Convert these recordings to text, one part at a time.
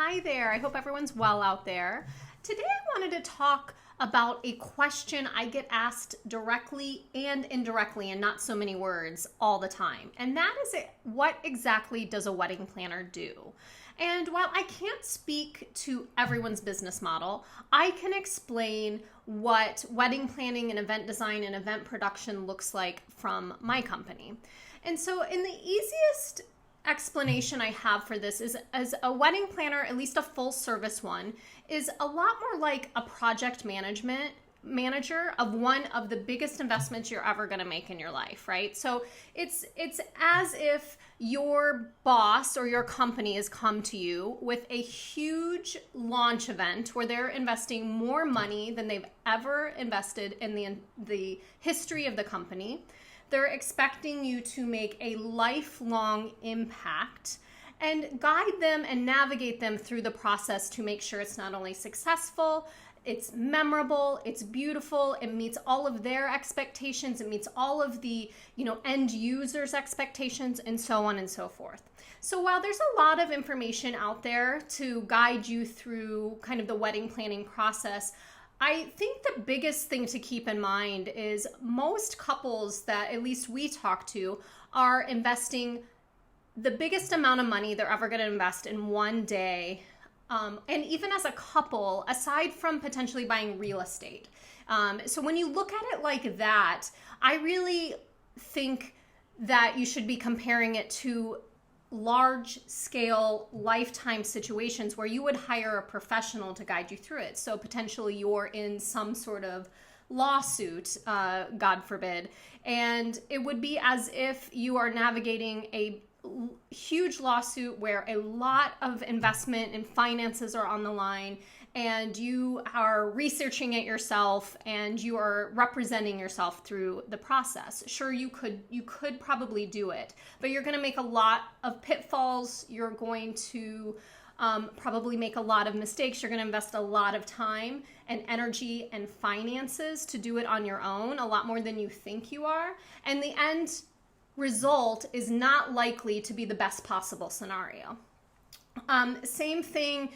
Hi there. I hope everyone's well out there. Today I wanted to talk about a question I get asked directly and indirectly in not so many words all the time. And that is what exactly does a wedding planner do? And while I can't speak to everyone's business model, I can explain what wedding planning and event design and event production looks like from my company. And so in the easiest explanation I have for this is, as a wedding planner, at least a full service one, is a lot more like a project management manager of one of the biggest investments you're ever going to make in your life, right? So it's as if your boss or your company has come to you with a huge launch event where they're investing more money than they've ever invested in the history of the company. They're expecting you to make a lifelong impact and guide them and navigate them through the process to make sure it's not only successful, it's memorable, it's beautiful, it meets all of their expectations, it meets all of the, end users' expectations, and so on and so forth. So while there's a lot of information out there to guide you through kind of the wedding planning process, I think the biggest thing to keep in mind is most couples that at least we talk to are investing the biggest amount of money they're ever going to invest in one day. And even as a couple, aside from potentially buying real estate. So when you look at it like that, I really think that you should be comparing it to large scale lifetime situations where you would hire a professional to guide you through it. So potentially you're in some sort of lawsuit, God forbid, and it would be as if you are navigating a huge lawsuit where a lot of investment and finances are on the line, and you are researching it yourself and you are representing yourself through the process. Sure, you could probably do it, but you're going to make a lot of pitfalls. You're going to probably make a lot of mistakes. You're going to invest a lot of time and energy and finances to do it on your own, a lot more than you think you are. And the end result is not likely to be the best possible scenario. Same thing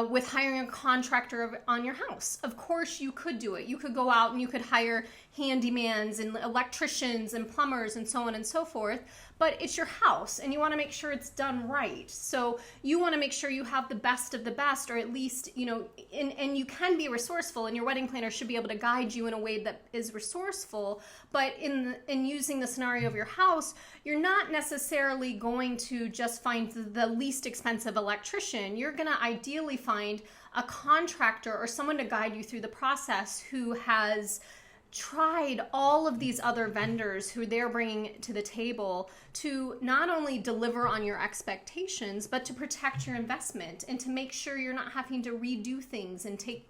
with hiring a contractor on your house. Of course you could do it. You could go out and you could hire handymans and electricians and plumbers and so on and so forth, but it's your house and you want to make sure it's done right. So you want to make sure you have the best of the best, or at least, and you can be resourceful, and your wedding planner should be able to guide you in a way that is resourceful. But in using the scenario of your house, you're not necessarily going to just find the least expensive electrician. You're going to ideally find a contractor or someone to guide you through the process who has tried all of these other vendors who they're bringing to the table to not only deliver on your expectations, but to protect your investment and to make sure you're not having to redo things and take,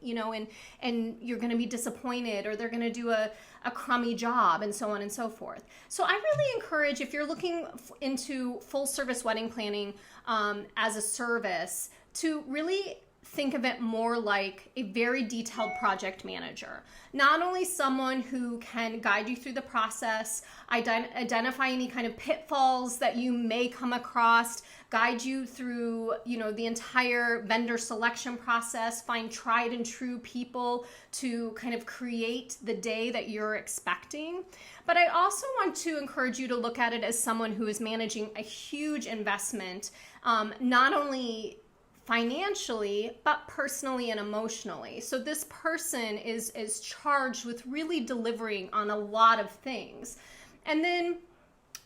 and you're going to be disappointed, or they're going to do a crummy job, and so on and so forth. So I really encourage, if you're looking into full service wedding planning as a service, to really think of it more like a very detailed project manager. Not only someone who can guide you through the process, identify any kind of pitfalls that you may come across, guide you through, the entire vendor selection process, find tried and true people to kind of create the day that you're expecting. But I also want to encourage you to look at it as someone who is managing a huge investment, not only financially, but personally and emotionally. So this person is charged with really delivering on a lot of things. And then,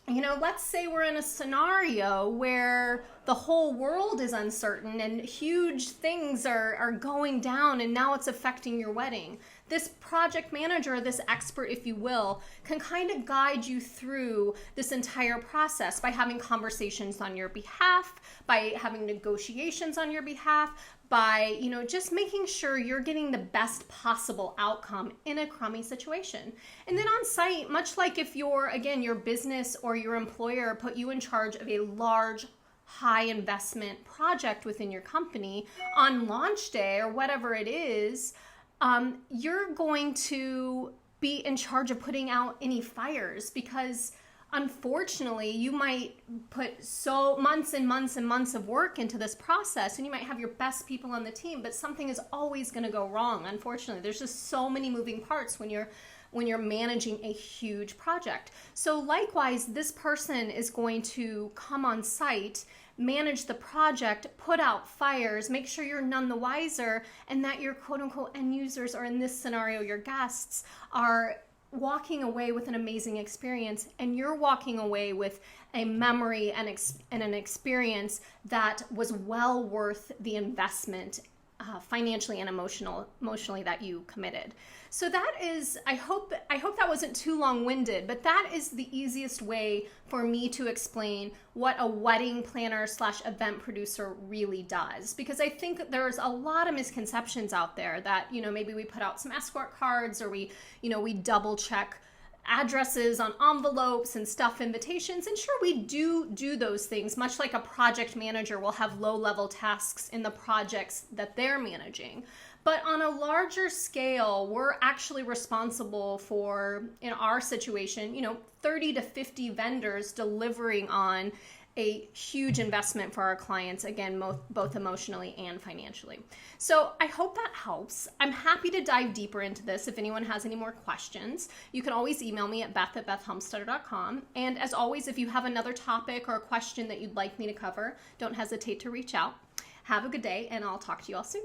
let's say we're in a scenario where the whole world is uncertain and huge things are going down, and now it's affecting your wedding. This project manager, this expert, if you will, can kind of guide you through this entire process by having conversations on your behalf, by having negotiations on your behalf, by, just making sure you're getting the best possible outcome in a crummy situation. And then on site, much like if your business or your employer put you in charge of a large, high investment project within your company on launch day or whatever it is, you're going to be in charge of putting out any fires, because unfortunately, you might put so months and months and months of work into this process, and you might have your best people on the team, but something is always going to go wrong. Unfortunately, there's just so many moving parts when you're managing a huge project. So likewise, this person is going to come on site, manage the project, put out fires, make sure you're none the wiser, and that your quote unquote end users, or in this scenario, your guests, are walking away with an amazing experience, and you're walking away with a memory and an experience that was well worth the investment, financially and emotionally, that you committed. So that is, I hope that wasn't too long-winded, but that is the easiest way for me to explain what a wedding planner / event producer really does. Because I think there's a lot of misconceptions out there that, maybe we put out some escort cards, or we double check addresses on envelopes and stuff invitations. And sure, we do those things, much like a project manager will have low-level tasks in the projects that they're managing. But on a larger scale, we're actually responsible for, in our situation, 30 to 50 vendors delivering on a huge investment for our clients, again, both emotionally and financially. So I hope that helps. I'm happy to dive deeper into this if anyone has any more questions. You can always email me at beth@bethhelmstetter.com. And as always, if you have another topic or a question that you'd like me to cover, don't hesitate to reach out. Have a good day, and I'll talk to you all soon.